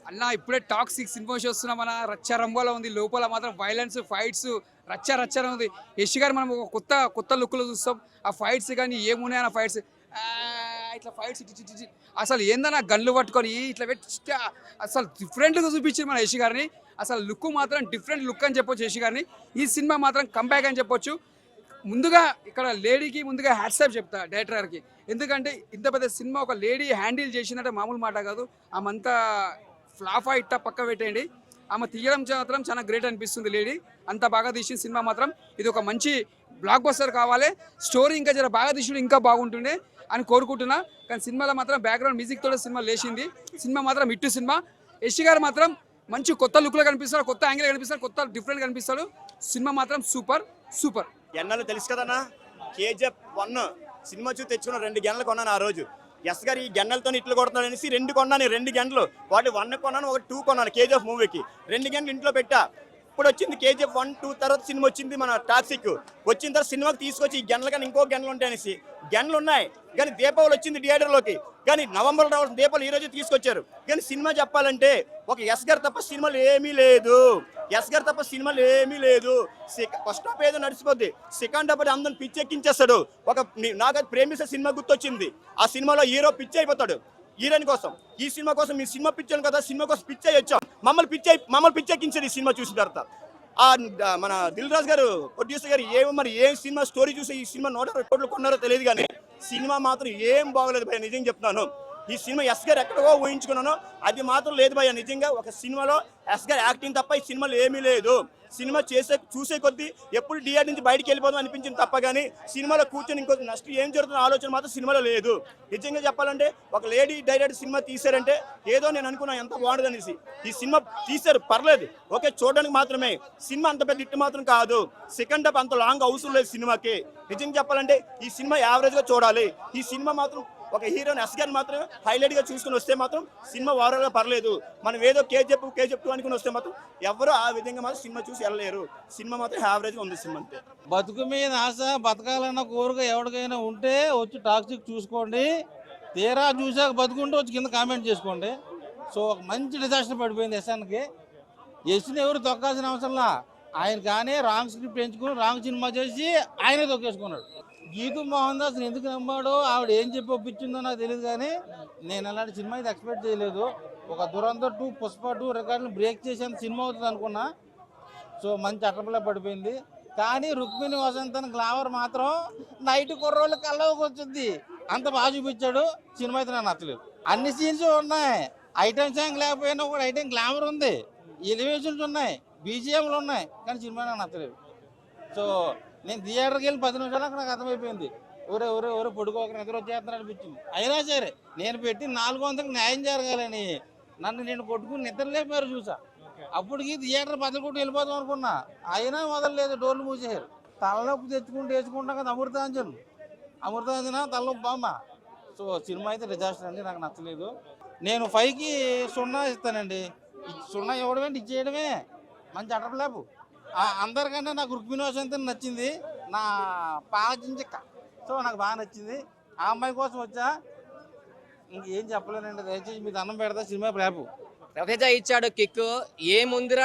అన్న ఇప్పుడే talk 6 cinema చూస్తున్నాం. మన రచ్చ రంబోలో ఉంది. లోపల మాత్రం వైలెన్స్, ఫైట్స్ రచ్చ రచ్చనే ఉంది. యష్ గారు మనం ఒక కొత్త కొత్త లుక్లో చూస్తాం. ఆ ఫైట్స్ కానీ ఏమున్నాయన్న ఫైట్స్, ఇట్లా ఫైట్స్ అసలు ఏందన్నా గన్లు పట్టుకొని ఇట్లా పెట్టి అసలు డిఫరెంట్గా చూపించింది మన యష్ గారిని. అసలు లుక్ మాత్రం డిఫరెంట్ లుక్ అని చెప్పొచ్చు యష్ గారిని. ఈ సినిమా మాత్రం కంబ్యాక్ అని చెప్పొచ్చు. ముందుగా ఇక్కడ లేడీకి ముందుగా హ్యాట్సాప్ చెప్తా డైరెక్టర్ గారికి. ఎందుకంటే ఇంత పెద్ద సినిమా ఒక లేడీ హ్యాండిల్ చేసిందంటే మామూలు మాట కాదు. ఆమంతా ఫ్లాఫా ఇట్టా పక్క పెట్టేయండి. ఆమె తీయడం మాత్రం చాలా గ్రేట్ అనిపిస్తుంది. లేడీ అంత బాగా తీసిన సినిమా మాత్రం ఇది ఒక మంచి బ్లాక్ బస్టర్ కావాలి. స్టోరీ ఇంకా జర బాగా తీసుడు ఇంకా బాగుంటుండే అని కోరుకుంటున్నా. కానీ సినిమాలో మాత్రం బ్యాక్గ్రౌండ్ మ్యూజిక్ తోటి సినిమా లేచింది. సినిమా మాత్రం హిట్ సినిమా. యష్ గారు మాత్రం మంచి కొత్త లుక్లో కనిపిస్తాడు, కొత్త యాంగిల్ కనిపిస్తాడు, కొత్త డిఫరెంట్ కనిపిస్తాడు. సినిమా మాత్రం సూపర్ సూపర్. ఎన్నాళ్ళు తెలుసు కదన్నా, కేజీఎఫ్ 1 సినిమా చూసి తెచ్చుకున్న 2 గంటలు కొన్నాను ఆ రోజు. ఎస్ గారు ఈ గంటలతో ఇట్లు కొడుతున్నాడు అనేసి 2 కొన్నాను. 2 గంటలు వాటి 1 కొన్నాను, 2 కొన్నాను. కేజీఎఫ్ మూవీకి 2 గంటలు ఇంట్లో పెట్టా. ఇప్పుడు వచ్చింది కేజీఎఫ్ 1, 2 తర్వాత సినిమా వచ్చింది మన టాక్సిక్. వచ్చిన తర్వాత సినిమాకి తీసుకొచ్చి ఈ గంటలు కానీ ఇంకో గంటలు ఉంటాయి అనేసి గంటలు ఉన్నాయి. కానీ దీపావళి వచ్చింది థియేటర్లోకి. కానీ నవంబర్లో రావాల్సిన దీపావళి ఈ రోజు తీసుకొచ్చారు. కానీ సినిమా చెప్పాలంటే ఒక ఎస్ గారు తప్ప సినిమాలు ఏమీ లేదు. ఎస్ గారు తప్ప సినిమాలు ఏమీ లేదు. ఫస్ట్ హాఫ్ ఏదో నడిచిపోద్ది, సెకండ్ హాఫ్ అందరిని పిచ్చెక్కించేస్తాడు. నాకు అది ప్రేమిస్తే సినిమా గుర్తొచ్చింది. ఆ సినిమాలో హీరో పిచ్చి అయిపోతాడు హీరోయిన్ కోసం. ఈ సినిమా కోసం మీ సినిమా పిచ్చాను కదా, సినిమా కోసం పిచ్చి వచ్చాం. మమ్మల్ని పిచ్చెక్కించారు ఈ సినిమా చూసిన తర్వాత. మన దిల్ రాజు గారు ప్రొడ్యూసర్ గారు ఏం సినిమా స్టోరీ చూసి ఈ సినిమా 120 కోట్లు కొన్నారో తెలియదు. కానీ సినిమా మాత్రం ఏం బాగోలేదు భయ్య, నిజంగా చెప్తున్నాను. ఈ సినిమా ఎస్ గారు ఎక్కడో ఊహించుకున్నాను, అది మాత్రం లేదు భయ్య. నిజంగా ఒక సినిమాలో ఎస్ గారు యాక్టింగ్ తప్ప ఈ సినిమాలో ఏమీ లేదు. సినిమా చూసే కొద్దీ ఎప్పుడు థియేటర్ నుంచి బయటికి వెళ్ళిపోదాం అనిపించింది తప్ప కానీ సినిమాలో కూర్చొని ఇంకో నెక్స్ట్ ఏం జరుగుతున్న ఆలోచన మాత్రం సినిమాలో లేదు. నిజంగా చెప్పాలంటే ఒక లేడీ డైరెక్టర్ సినిమా తీశారంటే ఏదో నేను అనుకున్నాను ఎంత బాగుంటుంది అనేసి. ఈ సినిమా తీశారు, పర్లేదు, ఓకే, చూడడానికి మాత్రమే. సినిమా అంత పెద్ద హిట్ మాత్రం కాదు. సెకండ్ హాఫ్ అంత లాంగ్ అవసరం లేదు సినిమాకి. నిజంగా చెప్పాలంటే ఈ సినిమా యావరేజ్గా చూడాలి. ఈ సినిమా మాత్రం ఒక హీరోని ఎస్ గారిని మాత్రం హైలైట్గా చూసుకుని వస్తే మాత్రం సినిమా ఓవరాల్గా పర్లేదు. మనం ఏదో కేజీఎఫ్ 2 అనుకుని వస్తే మాత్రం ఎవరు ఆ విధంగా మాత్రం సినిమా చూసి వెళ్ళలేరు. సినిమా మాత్రం యావరేజ్గా ఉంది సినిమా అంతే. బతుకు మీద ఆశ, బతకాలన్న కోరిక ఎవరికైనా ఉంటే వచ్చి టాక్సిక్ చూసుకోండి. తీరా చూసాక బతుకుంటే వచ్చి కింద కామెంట్ చేసుకోండి. సో ఒక మంచి డిజాస్టర్ పడిపోయింది యశానికి. యశ్ని ఎవరు తొక్కాల్సిన అవసరంలా. ఆయన కానీ రాంగ్ స్క్రిప్ట్ ఎంచుకుని రాంగ్ సినిమా చేసి ఆయనే తొక్కేసుకున్నాడు. గీతూ మోహన్ దాస్ ఎందుకు నమ్మాడో, ఆవిడ ఏం చెప్పి ఒప్పించిందో నాకు తెలియదు. కానీ నేను అలాంటి సినిమా అయితే ఎక్స్పెక్ట్ చేయలేదు. ఒక దురంధర్ 2, పుష్ప 2 రికార్డులు బ్రేక్ చేసేంత సినిమా అవుతుంది అనుకున్నా. సో మంచి అట్టపల్ల పడిపోయింది. కానీ రుక్మిణి వసంతన్ గ్లామర్ మాత్రం నైట్ కుర్రోళ్ళు కళ్ళకి వచ్చింది. అంత బాగా చూపించాడు. సినిమా అయితే నాకు నచ్చలేదు. అన్ని సీన్స్ ఉన్నాయి, ఐటమ్ సాంగ్ లేకపోయినా కూడా ఐటమ్ గ్లామర్ ఉంది, ఎలివేషన్స్ ఉన్నాయి, బీజిఎంలు ఉన్నాయి. కానీ సినిమా నాకు నచ్చలేదు. సో నేను థియేటర్కి వెళ్ళి 10 నిమిషాలు అక్కడ నాకు అర్థమైపోయింది. ఒరే పొడుకోక నిద్ర వచ్చేస్తున్నా అనిపించింది. అయినా సరే నేను పెట్టి 400కి న్యాయం జరగాలని నేను కొట్టుకుని నిద్ర లేపారు చూసా. అప్పటికి థియేటర్ బద్దలుకుంటూ వెళ్ళిపోదాం అనుకున్నా, అయినా వదలలేదు, డోర్లు మూసేశారు. తలనొప్పి తెచ్చుకుంటూ వేసుకుంటాం కదా అమృతాంజన తలనొప్పి బామ్మ. సో సినిమా అయితే డిజాస్టర్ అండి, నాకు నచ్చలేదు. నేను 5కి 0 ఇస్తానండి. 0 ఇవ్వడమేంటి, ఇచ్చేయడమే. మంచి అటపలేపు. అందరికంటే నాకు రుక్మిణి వసంతన్ నచ్చింది, నా పాచించక్క. సో నాకు బాగా నచ్చింది. ఆ అమ్మాయి కోసం వచ్చా, ఇంకేం చెప్పలేనండి. దయచేసి మీకు అన్నం పెడతా. సినిమా రేపు రవితేజ ఇచ్చాడు కిక్. ఏముందిరా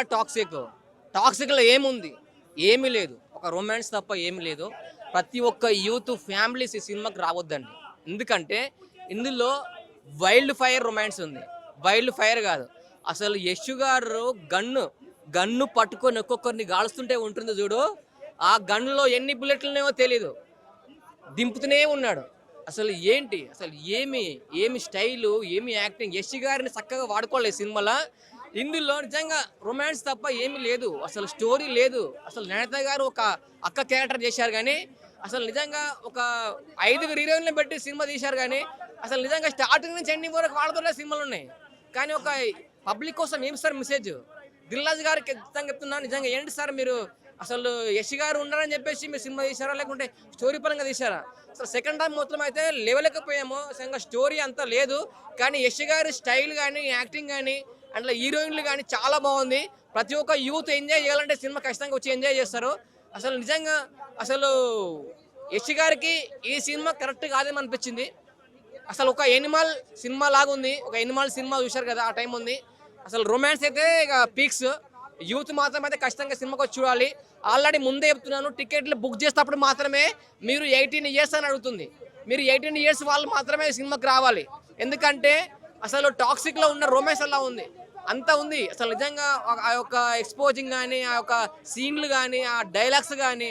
టాక్సిక్లో ఏముంది? ఏమీ లేదు. ఒక రొమాన్స్ తప్ప ఏమీ లేదు. ప్రతి ఒక్క యూత్ ఫ్యామిలీస్ ఈ సినిమాకి రావద్దండి. ఎందుకంటే ఇందులో వైల్డ్ ఫైర్ రొమాన్స్ ఉంది. వైల్డ్ ఫైర్ కాదు, అసలు యష్ గారు గన్ను పట్టుకొని ఒక్కొక్కరిని గాలుస్తుంటే ఉంటుంది చూడు, ఆ గన్నులో ఎన్ని బుల్లెట్లునేమో తెలీదు, దింపుతూనే ఉన్నాడు. అసలు ఏంటి, అసలు ఏమి స్టైలు, ఏమి యాక్టింగ్. యష్ గారిని చక్కగా వాడుకోలేదు సినిమాలో. ఇందులో నిజంగా రొమాన్స్ తప్ప ఏమీ లేదు. అసలు స్టోరీ లేదు. అసలు నేత గారు ఒక అక్క క్యారెక్టర్ చేశారు. కానీ అసలు నిజంగా ఒక 5 హీరోయిన్లు పెట్టి సినిమా తీశారు. కానీ అసలు నిజంగా స్టార్టింగ్ నుంచి ఎండింగ్ వరకు వాళ్ళతోనే సినిమాలు ఉన్నాయి. కానీ ఒక పబ్లిక్ కోసం ఏం సార్ మెసేజ్? దిల్ రాజు గారికి ఖచ్చితంగా చెప్తున్నాను, నిజంగా ఏంటి సార్ మీరు అసలు యష్ గారు ఉన్నారని చెప్పేసి మీరు సినిమా తీశారా, లేకుంటే స్టోరీ పరంగా తీశారా? అసలు సెకండ్ హాఫ్ మొత్తం అయితే లేవలేకపోయాము. నిజంగా స్టోరీ అంతా లేదు. కానీ యష్ గారి స్టైల్ కానీ, యాక్టింగ్ కానీ, అందులో హీరోయిన్లు కానీ చాలా బాగుంది. ప్రతి ఒక్క యూత్ ఎంజాయ్ చేయాలంటే సినిమా ఖచ్చితంగా వచ్చి ఎంజాయ్ చేస్తారు. అసలు నిజంగా అసలు యష్ గారికి ఈ సినిమా కరెక్ట్ కాదేమో అనిపించింది. అసలు ఒక ఎనిమల్ సినిమా లాగా ఉంది. ఒక ఎనిమల్ సినిమా చూశారు కదా, ఆ టైం ఉంది. అసలు రొమాన్స్ అయితే ఇక పీక్స్. యూత్ మాత్రం అయితే ఖచ్చితంగా సినిమాకి వచ్చి చూడాలి. ఆల్రెడీ ముందే చెప్తున్నాను, టికెట్లు బుక్ చేసేటప్పుడు మాత్రమే మీరు 18 ఇయర్స్ అని అడుగుతుంది. మీరు 18 ఇయర్స్ వాళ్ళు మాత్రమే సినిమాకి రావాలి. ఎందుకంటే అసలు టాక్సిక్లో ఉన్న రొమాన్స్ అలా ఉంది, అంత ఉంది. అసలు నిజంగా ఆ యొక్క ఎక్స్పోజింగ్ కానీ, ఆ యొక్క సీన్లు కానీ, ఆ డైలాగ్స్ కానీ,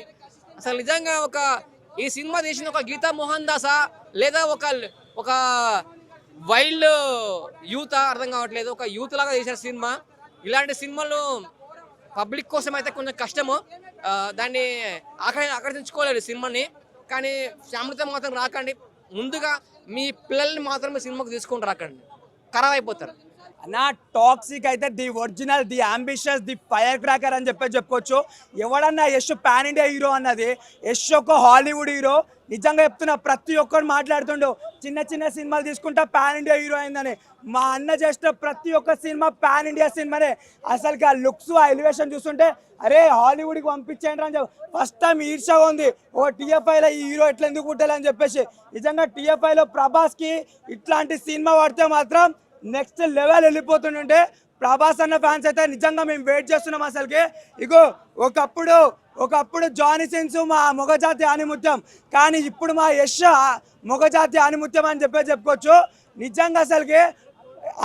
అసలు నిజంగా ఈ సినిమా తీసిన ఒక గీతా మోహన్ దాసా లేదా ఒక వైల్డ్ యూత్ అర్థం కావట్లేదు. ఒక యూత్ లాగా చేసిన సినిమా. ఇలాంటి సినిమాలు పబ్లిక్ కోసం అయితే కొంచెం కష్టము, దాన్ని ఆకర్షించుకోలేదు సినిమాని. కానీ ఫ్యామిలీతో మాత్రం రాకండి. ముందుగా మీ పిల్లల్ని మాత్రం సినిమాకి తీసుకొని రాకండి, ఖరాబ్ అయిపోతారు. నా టాక్సిక్ అయితే the original, the ambitious, the fire cracker అని చెప్పుకోవచ్చు. ఎవడన్నా యష్ పాన్ ఇండియా హీరో అన్నది, యష్ ఒక హాలీవుడ్ హీరో. నిజంగా చెప్తున్నా, ప్రతి ఒక్కరు మాట్లాడుతుండు చిన్న చిన్న సినిమాలు తీసుకుంటా పాన్ ఇండియా హీరో అయిందని. మా అన్న చేసిన ప్రతి ఒక్క సినిమా పాన్ ఇండియా సినిమానే. అసలుకి ఆ లుక్స్, ఆ ఎలివేషన్ చూస్తుంటే అరే హాలీవుడ్కి పంపించేయండి అని చెప్పి ఫస్ట్ టైం ఈర్షగా ఉంది. ఓ టీఎఫ్ఐలో ఈ హీరో ఎట్లా ఎందుకు పుట్టాలని చెప్పేసి. నిజంగా టీఎఫ్ఐలో ప్రభాస్కి ఇట్లాంటి సినిమా పడితే మాత్రం నెక్స్ట్ లెవెల్ వెళ్ళిపోతుంటే ప్రభాస్ అన్న ఫ్యాన్స్ అయితే నిజంగా మేము వెయిట్ చేస్తున్నాం. అసలుకి ఇగో ఒకప్పుడు జానీ సిన్స్ మా మొగజాతి ఆనిముత్యం, కానీ ఇప్పుడు మా యష్ మొగజాతి ఆనిముత్యం అని చెప్పుకోవచ్చు. నిజంగా అసలుకి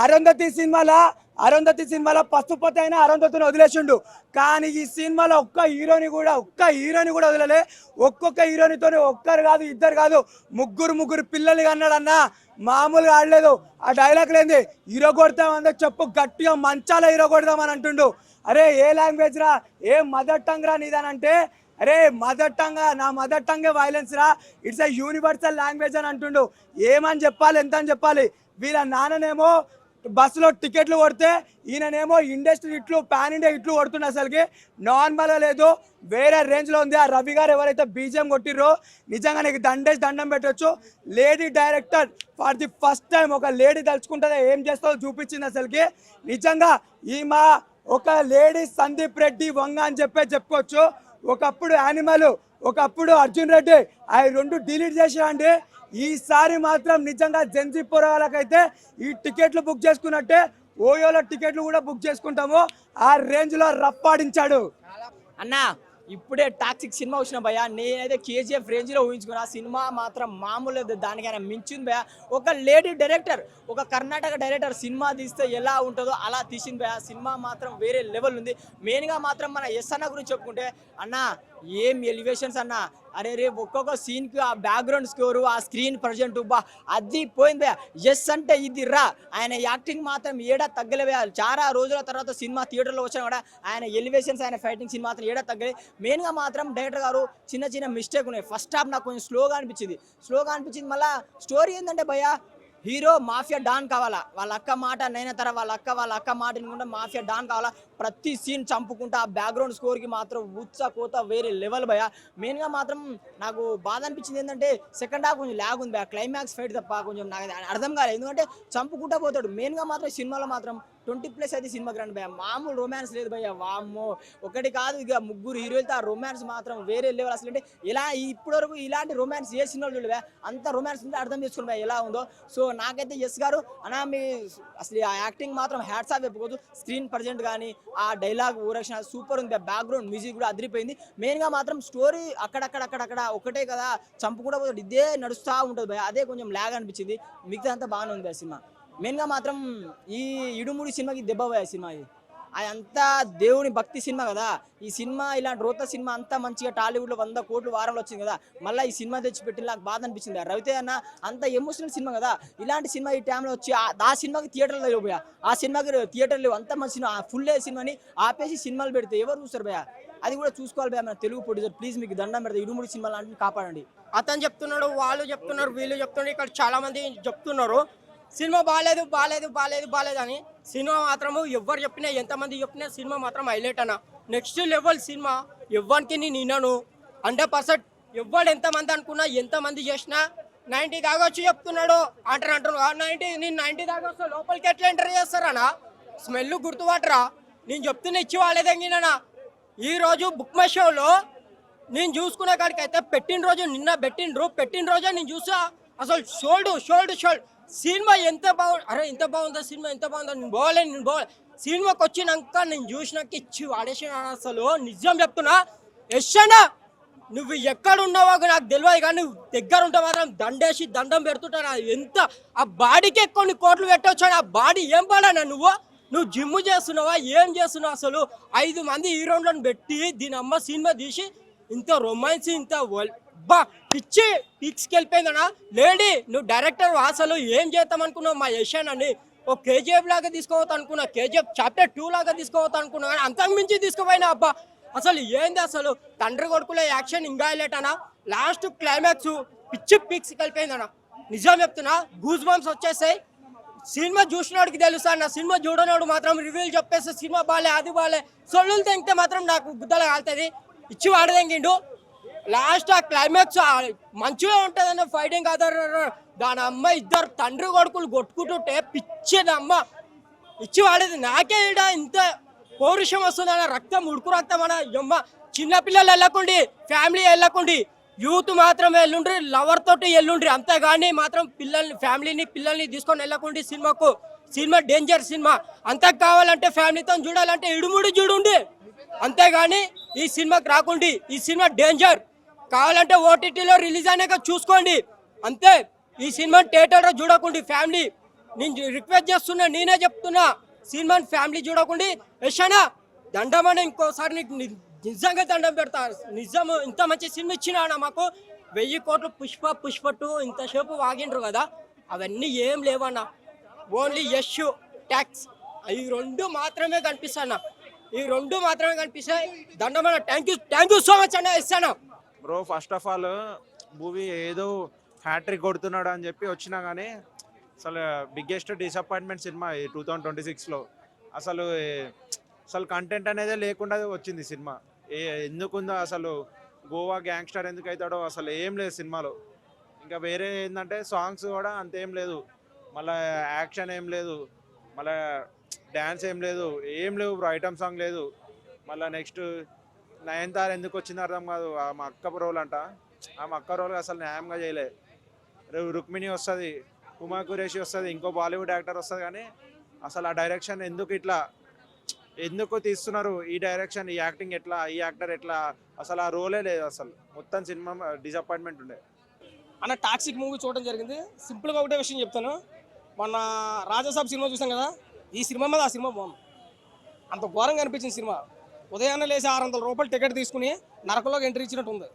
అరుంధతి సినిమాలో పసుపతి అయినా అరుంధతిని వదిలేసిండు, కానీ ఈ సినిమాలో ఒక్క హీరోని కూడా వదిలలే. ఒక్కొక్క హీరోనితో ఒక్కరు కాదు, ఇద్దరు కాదు, ముగ్గురు పిల్లలు అన్నాడన్నా, మామూలుగా ఆడలేదు. ఆ డైలాగ్ లేని హీరో కొడతామంటే చెప్పు గట్టిగా మంచాల హీరో కొడదామని అంటుండు. అరే ఏ లాంగ్వేజ్ రా, ఏ మదర్ టంగ్ రా నీదనంటే, అరే నా మదర్ టంగే వైలెన్స్ రా, ఇట్స్ ఎ యూనివర్సల్ లాంగ్వేజ్ అని అంటుండు. ఏమని చెప్పాలి, ఎంత అని చెప్పాలి. వీళ్ళ నాన్ననేమో బస్సులో టికెట్లు కొడితే ఈయననేమో ఇండస్ట్రీ ఇట్లు పాన్ ఇండియా ఇట్లు కొడుతుండే. అసలుకి నార్మల్గా లేదు, వేరే రేంజ్లో ఉంది. ఆ రవి గారు ఎవరైతే బీజిఎం కొట్టిర్రో నిజంగా నీకు దండం పెట్టవచ్చు. Lady director for the first time ఒక లేడీ తలుచుకుంటుందో ఏం చేస్తుందో చూపించింది. అసలుకి నిజంగా ఈమె ఒక లేడీ సందీప్ రెడ్డి వంగ అని చెప్పుకోవచ్చు. ఒకప్పుడు యానిమల్, ఒకప్పుడు అర్జున్ రెడ్డి, అవి రెండు డిలీట్ చేసిరండి. ఈసారి మాత్రం నిజంగా జెన్జీ పోరాలకైతే ఈ టికెట్లు బుక్ చేసుకున్నట్టే ఓయోలో టికెట్లు కూడా బుక్ చేసుకుంటాము. ఆ రేంజ్లో రప్పాడించాడు అన్న. ఇప్పుడే టాక్సిక్ సినిమా వచ్చిన భయ, నేనైతే కేజీఎఫ్ రేంజ్లో ఊహించుకున్నా. ఆ సినిమా మాత్రం మామూలు దానికైనా మించింది భయ. ఒక లేడీ డైరెక్టర్, ఒక కర్ణాటక డైరెక్టర్ సినిమా తీస్తే ఎలా ఉంటుందో అలా తీసింది భయ. సినిమా మాత్రం వేరే లెవెల్ ఉంది. మెయిన్గా మాత్రం మన ఎస్ అన్న గురించి చెప్పుకుంటే అన్న ఏం ఎలివేషన్స్ అన్న. అరే ఒక్కొక్క సీన్కి ఆ బ్యాక్గ్రౌండ్ స్కోరు, ఆ స్క్రీన్ ప్రజెంట్ బా అది పోయింది భయ. ఎస్ అంటే ఇది రా. ఆయన యాక్టింగ్ మాత్రం ఏడా తగ్గలే. చాలా రోజుల తర్వాత సినిమా థియేటర్లో వచ్చినా కూడా ఆయన ఎలివేషన్స్, ఆయన ఫైటింగ్ సీన్ మాత్రం ఏడా తగ్గలే. మెయిన్గా మాత్రం డైరెక్టర్ గారు చిన్న మిస్టేక్ ఉన్నాయి. ఫస్ట్ హాఫ్ నాకు కొంచెం స్లోగా అనిపించింది. మళ్ళీ స్టోరీ ఏంటంటే భయ, హీరో మాఫియా డాన్ కావాలా, వాళ్ళ అక్క మాట నైనతర వాళ్ళ అక్క మాట వినకుండా మాఫియా డాన్ కావాలా. ప్రతి సీన్ చంపుకుంటా. ఆ బ్యాక్గ్రౌండ్ స్కోర్కి మాత్రం కోత వేరే లెవెల్ భయ. మెయిన్గా మాత్రం నాకు బాధ అనిపించింది ఏంటంటే సెకండ్ హాఫ్ కొంచెం ల్యాగ్ ఉంది భయ. క్లైమాక్స్ ఫైట్ తప్ప కొంచెం నాకు అర్థం కాలేదు. ఎందుకంటే చంపుకుంటా పోతాడు. మెయిన్గా మాత్రం సినిమాలో మాత్రం 20+ అయితే సినిమాకి రండి భయ. మామూలు రొమాన్స్ లేదు భయ. వామ్మో ఒకటి కాదు, ఇక ముగ్గురు హీరోలతో ఆ రొమాన్స్ మాత్రం వేరే లెవెల్. అసలు అంటే ఇలా ఇప్పటివరకు ఇలాంటి రొమాన్స్ ఏ సినిమాలు చూడలే భయ. అంత రొమాన్స్ ఉంటే అర్థం చేసుకోండి భయ ఎలా ఉందో. సో నాకైతే ఎస్ గారు అన్నా, మీ అసలు ఆ యాక్టింగ్ మాత్రం హ్యాట్స్ ఆఫ్ చెప్పుకోవచ్చు. స్క్రీన్ ప్రజెంట్ కానీ, ఆ డైలాగ్ ఓరక్షణ సూపర్ ఉంది. బ్యాక్గ్రౌండ్ మ్యూజిక్ కూడా అదిరిపోయింది. మెయిన్గా మాత్రం స్టోరీ అక్కడక్కడ ఒకటే కదా చంపుకుండా పోతాడు, ఇదే నడుస్తూ ఉంటుంది భయ. అదే కొంచెం ల్యాగ్ అనిపించింది. మిగతా అంతా బాగానే ఉంది భయ సినిమా. మెయిన్గా మాత్రం ఈ ఇడుముడి సినిమాకి దెబ్బ భయ సినిమా. ఇది అదంతా దేవుని భక్తి సినిమా కదా. ఈ సినిమా ఇలాంటి రోత సినిమా అంతా మంచిగా టాలీవుడ్లో 100 కోట్లు వారంలో వచ్చింది కదా. మళ్ళీ ఈ సినిమా తెచ్చిపెట్టి నాకు బాధ అనిపించింది. రవితే అన్న అంత ఎమోషనల్ సినిమా కదా. ఇలాంటి సినిమా ఈ టైంలో వచ్చి ఆ సినిమాకి థియేటర్లో లేవు భయ. ఆ సినిమాకి థియేటర్ లేవు. అంత మంచి సినిమా ఫుల్ సినిమాని ఆపేసి సినిమాలు పెడితే ఎవరు చూస్తారు భయ. అది కూడా చూసుకోవాలి భయ. మన తెలుగు ప్రొడ్యూసర్ ప్లీజ్ మీకు దండం పెడితే ఇడుముడి సినిమా లాంటివి కాపాడండి. అతను చెప్తున్నాడు, వాళ్ళు చెప్తున్నారు, వీళ్ళు చెప్తున్నారు, ఇక్కడ చాలా మంది చెప్తున్నారు సినిమా బాగాలేదు అని. సినిమా మాత్రము ఎవరు చెప్పినా, ఎంతమంది చెప్పినా సినిమా మాత్రం హైలైట్ అన్న. Next level cinema. ఎవరికి నేను విన్నాను 100%. ఎవరు ఎంతమంది అనుకున్నా, ఎంతమంది చేసినా 90 దాకా వచ్చి చెప్తున్నాడు అంటారు. 90 దాకా వస్తా లోపలికి ఎట్లా ఎంటర్ చేస్తారన్నా? స్మెల్ గుర్తుపట్టరా? నేను చెప్తున్నా ఇచ్చి వాళ్ళేదంగినా. ఈరోజు బుక్ మై షోలో నేను చూసుకునే కాడికి అయితే పెట్టిన రోజే నేను చూసా. అసలు షోల్డ్ సినిమా ఎంత బాగుంది, అరే ఎంత బాగుందా సినిమా, ఎంత బాగుందా, నేను పోలే సినిమాకి వచ్చినాక నేను చూసినాక ఇచ్చి వాడేసిన అసలు నిజం చెప్తున్నా. యశ్వనా నువ్వు ఎక్కడ ఉన్నావో నాకు తెలియదు, కానీ నువ్వు దగ్గర ఉంటే మాత్రం దండేసి దండం పెడుతుంటా. ఎంత ఆ బాడీకి కొన్ని కోట్లు పెట్టవచ్చు, ఆ బాడీ ఏం పడానా నువ్వు జిమ్ చేస్తున్నావా, ఏం చేస్తున్నావు అసలు? 5 మంది హీరోలను పెట్టి దీని అమ్మ సినిమా తీసి ఇంత రొమాన్స్, ఇంత బా పిచ్చి పిక్స్కి వెళ్ళిపోయిందనా. లేడీ నువ్వు డైరెక్టర్ అసలు ఏం చేద్దాం అనుకున్నావు మా యశాన్ అని? ఓ కేజీఎఫ్ లాగా తీసుకోవద్దు అనుకున్నా, కేజీఎఫ్ చాప్టర్ 2 లాగా తీసుకోవద్దు అనుకున్నా, కానీ అంతకు మించి తీసుకుపోయినా. అబ్బా అసలు ఏంది అసలు? తండ్రి కొడుకుల యాక్షన్ ఇంకా హైలైట్ అనా. లాస్ట్ క్లైమాక్స్ పిచ్చి పిక్స్ కలిపోయిందనా. నిజం చెప్తున్నా, గూస్ బంప్స్ వచ్చేసాయి. సినిమా చూసినోడికి తెలుసా, నా సినిమా చూడనోడు మాత్రం రివ్యూలు చెప్పేస్తే సినిమా బాలే అది బాలే సొల్లులు తెంగితే మాత్రం నాకు గుద్దలు కాలుతుంది. ఇచ్చి వాడదెంగిండు. లాస్ట్ ఆ క్లైమాక్స్ మంచిగా ఉంటుంది అన్న ఫైటింగ్ ఆధార దాని అమ్మ ఇద్దరు తండ్రి కొడుకులు కొట్టుకుంటుంటే పిచ్చేది అమ్మ ఇచ్చి వాడేది. నాకే ఈడ ఇంత పౌరుషం వస్తుందన్న, రక్తం ఉడుకు రక్తం అన్న. అమ్మ చిన్నపిల్లలు వెళ్ళకుండి, ఫ్యామిలీ వెళ్ళకుండి, యూత్ మాత్రమే ఎల్లుండ్రి, లవర్ తోటి ఎల్లుండ్రి, అంతేగాని మాత్రం పిల్లల్ని తీసుకొని వెళ్ళకుండి సినిమాకు. Cinema danger cinema. అంతా కావాలంటే ఫ్యామిలీతో చూడాలంటే ఇడుముడి చూడండి, అంతేగాని ఈ సినిమాకి రాకుండి. ఈ సినిమా డేంజర్. కావాలంటే ఓటీటీలో రిలీజ్ అయినాక చూసుకోండి అంతే. ఈ సినిమా థియేటర్లో చూడకండి ఫ్యామిలీ. నేను రిక్వెస్ట్ చేస్తున్నా, నేనే చెప్తున్నా, సినిమాని ఫ్యామిలీ చూడకండి. యశానా దండమని ఇంకోసారి నీకు నిజంగా దండం పెడతా. నిజం ఇంత మంచి సినిమా ఇచ్చినా మాకు 1000 కోట్లు పుష్ప 2 ఇంతసేపు వాగిండ్రు కదా, అవన్నీ ఏం లేవన్నా. ఓన్లీ యష్ ట్యాక్స్ ఈ 2 మాత్రమే కనిపిస్తాయన్న. ఈ 2 మాత్రమే కనిపిస్తాయి. దండమన్న థ్యాంక్ యూ సో మచ్ అన్న. ఇస్తాను bro. First of all movie ఏదో హ్యాట్రిక్ కొడుతున్నాడు అని చెప్పి వచ్చినా కానీ అసలు బిగ్గెస్ట్ డిసప్పాయింట్మెంట్ సినిమా ఈ 2026లో. అసలు కంటెంట్ అనేది లేకుండా వచ్చింది సినిమా. ఎందుకుందో అసలు గోవా గ్యాంగ్స్టర్ ఎందుకు అవుతాడో అసలు ఏం లేదు సినిమాలో. ఇంకా వేరే ఏంటంటే సాంగ్స్ కూడా అంతేం లేదు, మళ్ళీ యాక్షన్ ఏం లేదు, మళ్ళీ డ్యాన్స్ ఏం లేవు బ్రో. ఐటమ్ సాంగ్ లేదు. మళ్ళీ నెక్స్ట్ నయనతార ఎందుకు వచ్చిందో అర్థం కాదు. మా అక్క రోల్ అంట, ఆ అక్క రోల్ అసలు న్యాయంగా చేయలే. రుక్మిణి వస్తుంది, ఉమా కురేషి వస్తుంది, ఇంకో బాలీవుడ్ యాక్టర్ వస్తుంది, కానీ అసలు ఆ డైరెక్షన్ ఎందుకు తీస్తున్నారు? ఈ డైరెక్షన్, ఈ యాక్టింగ్ ఎట్లా, ఈ యాక్టర్ ఎట్లా, అసలు ఆ రోలే లేదు. అసలు మొత్తం సినిమా డిసప్పాయింట్మెంట్ ఉండే అన్న. టాక్సిక్ మూవీ చూడడం జరిగింది. సింపుల్గా ఒకటే విషయం చెప్తాను. మొన్న రాజాసాబ్ సినిమా చూసాం కదా, ఈ సినిమా మీద ఆ సినిమా బాగుంది. అంత ఘోరంగా అనిపించింది సినిమా. ఉదయాన్నే లేచి 600 రూపాయలు టికెట్ తీసుకుని నరకంలోకి ఎంట్రీ ఇచ్చినట్టు ఉంది.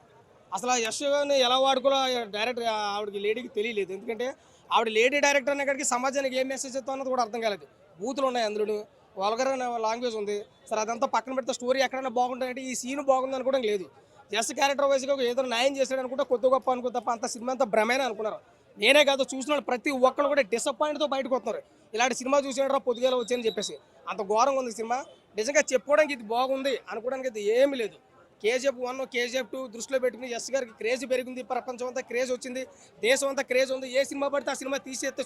అసలు ఆ యశ్ని ఎలా వాడుకోలో డైరెక్టర్ ఆవిడకి లేడీకి తెలియలేదు. ఎందుకంటే ఆవిడ లేడీ డైరెక్టర్ అనే కాడికి సమాజానికి ఏం మెసేజ్ ఇస్తా అన్నది కూడా అర్థం కాలేదు. బూతులు ఉన్నాయి అందులో, వల్గర్ లాంగ్వేజ్ ఉంది. సరే అదంతా పక్కన పెడితే స్టోరీ ఎక్కడైనా బాగుంటుందంటే ఈ సీన్ బాగుంది అనుకోవడం లేదు. జస్ట్ క్యారెక్టర్ వైజ్గా ఏదో న్యాయం చేశాడు అనుకుంటే కొత్త గొప్ప అనుకో తప్ప అంత సినిమా అంతా భ్రమేనే అనుకున్నారు. నేనే కాదు, చూసిన ప్రతి ఒక్కరు కూడా డిసప్పాయింట్తో బయటకు వస్తున్నారు. ఇలాంటి సినిమా చూసినారా పొద్దుగేలా వచ్చాయని చెప్పేసి. అంత ఘోరంగా ఉంది సినిమా. నిజంగా చెప్పుకోవడానికి ఇది బాగుంది అనుకోవడానికి ఇది ఏమీ లేదు. కేజీఎఫ్ 1 కేజీఎఫ్ 2 దృష్టిలో పెట్టుకుని ఎస్ గారికి క్రేజ్ పెరిగింది, ప్రపంచం అంతా క్రేజ్ వచ్చింది, దేశం అంతా క్రేజ్ ఉంది. ఏ సినిమా పడితే ఆ సినిమా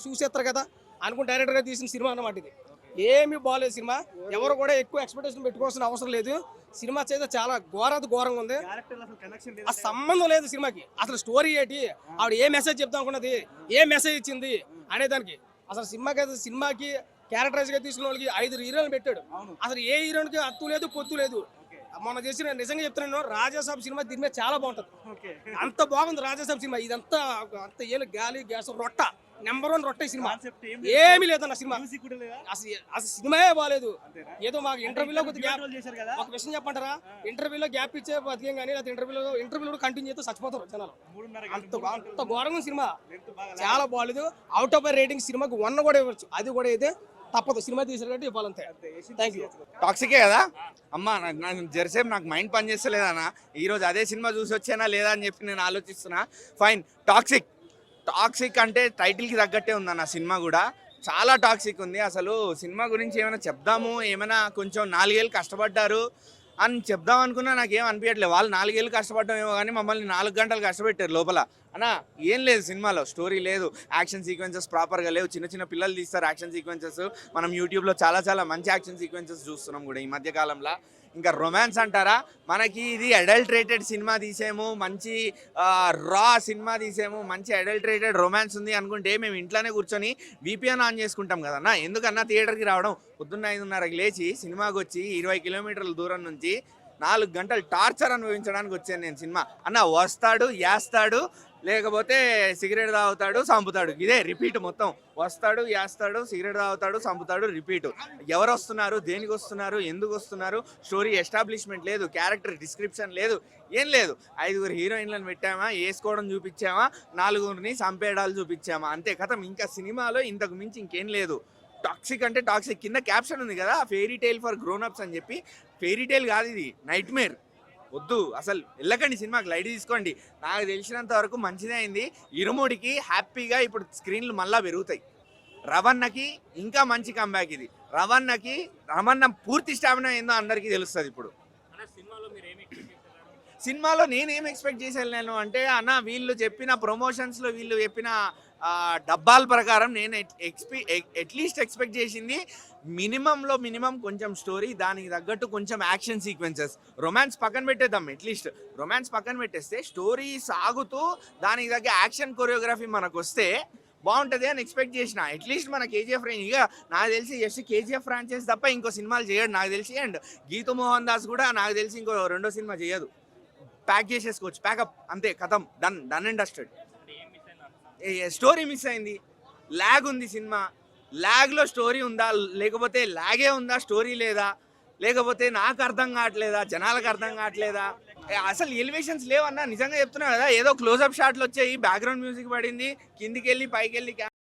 చూసేస్తారు కదా అనుకుని డైరెక్టర్గా తీసిన సినిమా అన్నమాట ఇది. ఏమీ బాగాలేదు సినిమా. ఎవరు కూడా ఎక్కువ ఎక్స్పెక్టేషన్ పెట్టుకోవాల్సిన అవసరం లేదు. సినిమా చేస్తే చాలా ఘోరంగా ఉంది. ఆ సంబంధం లేదు సినిమాకి. అసలు స్టోరీ ఏంటి, ఆవిడ ఏ మెసేజ్ చెప్తాం అనుకున్నది, ఏ మెసేజ్ ఇచ్చింది అనేదానికి. అసలు సినిమాకి క్యారెక్టరైజ్గా తీసుకున్న వాళ్ళకి 5 హీరోలు పెట్టాడు. అసలు ఏ హీరోకి అత్తు లేదు పొత్తు లేదు. మొన్న చేసిన నిజంగా చెప్తున్నాను, రాజాసాబ్ సినిమా దీని మీద చాలా బాగుంటుంది. అంత బాగుంది రాజాసాబ్ సినిమా. ఇదంతా అంత ఏళ్ళు గాలి గ్యాస్ రొట్ట నెంబర్ 1 రొట్ట సినిమా. ఏమీ లేదన్న సినిమా. అసలు సినిమాయే బాగాలేదు. ఏదో మాకు ఇంటర్వ్యూలో ఒక విషయం చెప్పంటారా, ఇంటర్వ్యూలో గ్యాప్ ఇచ్చే బతికేం కానీ లేకపోతే ఇంటర్వ్యూలో కంటిన్యూ చేస్తే చచ్చిపోతారు జనాలు. అంత ఘోరంగా సినిమా, చాలా బాగాలేదు. అవుట్ ఆఫ్ రేటింగ్ సినిమాకి 1 కూడా ఇవ్వచ్చు. అది కూడా అయితే తప్పదు, సినిమా తీసారు కాబట్టి ఇవ్వాలంతే. Thank you. టాక్సికే కదా అమ్మ, నాకు జరసేపు నాకు మైండ్ పని చేస్తలేదన్న. ఈరోజు అదే సినిమా చూసి వచ్చానా లేదా అని చెప్పి నేను ఆలోచిస్తున్నా. ఫైన్, టాక్సిక్ అంటే టైటిల్కి తగ్గట్టే ఉందన్న. సినిమా కూడా చాలా టాక్సిక్ ఉంది. అసలు సినిమా గురించి ఏమైనా చెప్దాము, ఏమైనా కొంచెం 4 ఏళ్ళు కష్టపడ్డారు అని చెప్దాం అనుకున్నా నాకేం అనిపించట్లేదు. వాళ్ళు 4 ఏళ్ళు కష్టపడ్డామేమో కానీ మమ్మల్ని 4 గంటలు కష్టపెట్టారు లోపల. అన్న ఏం లేదు సినిమాలో, స్టోరీ లేదు, యాక్షన్ సీక్వెన్సెస్ ప్రాపర్గా లేవు, చిన్న చిన్న పిల్లలు తీస్తారు యాక్షన్ సీక్వెన్సెస్. మనం యూట్యూబ్లో చాలా మంచి యాక్షన్ సీక్వెన్సెస్ చూస్తున్నాం కూడా ఈ మధ్య కాలంలో. ఇంకా రొమాన్స్ అంటారా, మనకి ఇది అడల్ట్రేటెడ్ సినిమా తీసాము, మంచి రా సినిమా తీసాము, మంచి అడల్ట్రేటెడ్ రొమాన్స్ ఉంది అనుకుంటే మేము ఇంట్లోనే కూర్చొని VPN ఆన్ చేసుకుంటాం కదన్నా. ఎందుకన్నా థియేటర్కి రావడం, పొద్దున్న 5:30కి లేచి సినిమాకి వచ్చి 20 కిలోమీటర్ల దూరం నుంచి 4 గంటలు టార్చర్ అనుభవించడానికి వచ్చాను నేను సినిమా. అన్న వస్తాడు, వేస్తాడు, లేకపోతే సిగరెట్ తాగుతాడు, చంపుతాడు, ఇదే రిపీట్ మొత్తం. వస్తాడు, వేస్తాడు, సిగరెట్ తాగుతాడు, చంపుతాడు, రిపీట్. ఎవరు వస్తున్నారు, దేనికి వస్తున్నారు, ఎందుకు వస్తున్నారు, స్టోరీ ఎస్టాబ్లిష్మెంట్ లేదు, క్యారెక్టర్ డిస్క్రిప్షన్ లేదు, ఏం లేదు. 5 హీరోయిన్లను పెట్టామా, వేసుకోవడం చూపించామా, 4 చంపేయడాలు చూపించామా, అంతే కథం. ఇంకా సినిమాలో ఇంతకు మించి ఇంకేం లేదు. టాక్సిక్ అంటే టాక్సిక్, కింద క్యాప్షన్ ఉంది కదా, ఫెయిరీ టైల్ ఫర్ గ్రోనప్స్ అని చెప్పి. ఫెయిరీ టైల్ కాదు ఇది, నైట్ మేర్. వద్దు అసలు, వెళ్ళకండి సినిమాకి, లైట్ తీసుకోండి. నాకు తెలిసినంత వరకు మంచిదే అయింది. ఇరుముడికి హ్యాపీగా ఇప్పుడు స్క్రీన్లు మళ్ళా పెరుగుతాయి. రవణకి ఇంకా మంచి కంబ్యాక్ ఇది. రవణ పూర్తి స్టామినా ఏందో అందరికీ తెలుస్తుంది ఇప్పుడు. సినిమాలో నేనేం ఎక్స్పెక్ట్ చేశాను అంటే అన్న, వీళ్ళు చెప్పిన ప్రమోషన్స్లో వీళ్ళు చెప్పిన డబ్బాల ప్రకారం నేను అట్లీస్ట్ ఎక్స్పెక్ట్ చేసింది మినిమం కొంచెం స్టోరీ, దానికి తగ్గట్టు కొంచెం యాక్షన్ సీక్వెన్సెస్. రొమాన్స్ పక్కన పెట్టేద్దాం, అట్లీస్ట్ రొమాన్స్ పక్కన పెట్టేస్తే స్టోరీ సాగుతూ దానికి తగ్గ యాక్షన్ కొరియోగ్రఫీ మనకు వస్తే బాగుంటుంది అని ఎక్స్పెక్ట్ చేసిన. అట్లీస్ట్ మన KGF రేంజ్. ఇక నాకు తెలిసి జస్ట్ KGF ఫ్రాంచైజ్ తప్ప ఇంకో సినిమాలు చేయడు నాకు తెలిసి. అండ్ గీతూ మోహన్ దాస్ కూడా నాకు తెలిసి ఇంకో 2వ సినిమా చేయదు. ప్యాక్ చేసేసుకోవచ్చు, ప్యాకప్, అంతే, కథం, done and dusted. Story miss అయింది, ల్యాగ్ ఉంది సినిమా. ల్యాగ్లో స్టోరీ ఉందా, లేకపోతే ల్యాగే ఉందా, స్టోరీ లేదా, లేకపోతే నాకు అర్థం కావట్లేదా, జనాలకు అర్థం కావట్లేదా, అసలు ఎలివేషన్స్ లేవన్నా. నిజంగా చెప్తున్నా కదా, ఏదో క్లోజప్ షాట్లు వచ్చాయి, బ్యాక్గ్రౌండ్ మ్యూజిక్ పడింది, కిందికి వెళ్ళి పైకి వెళ్ళి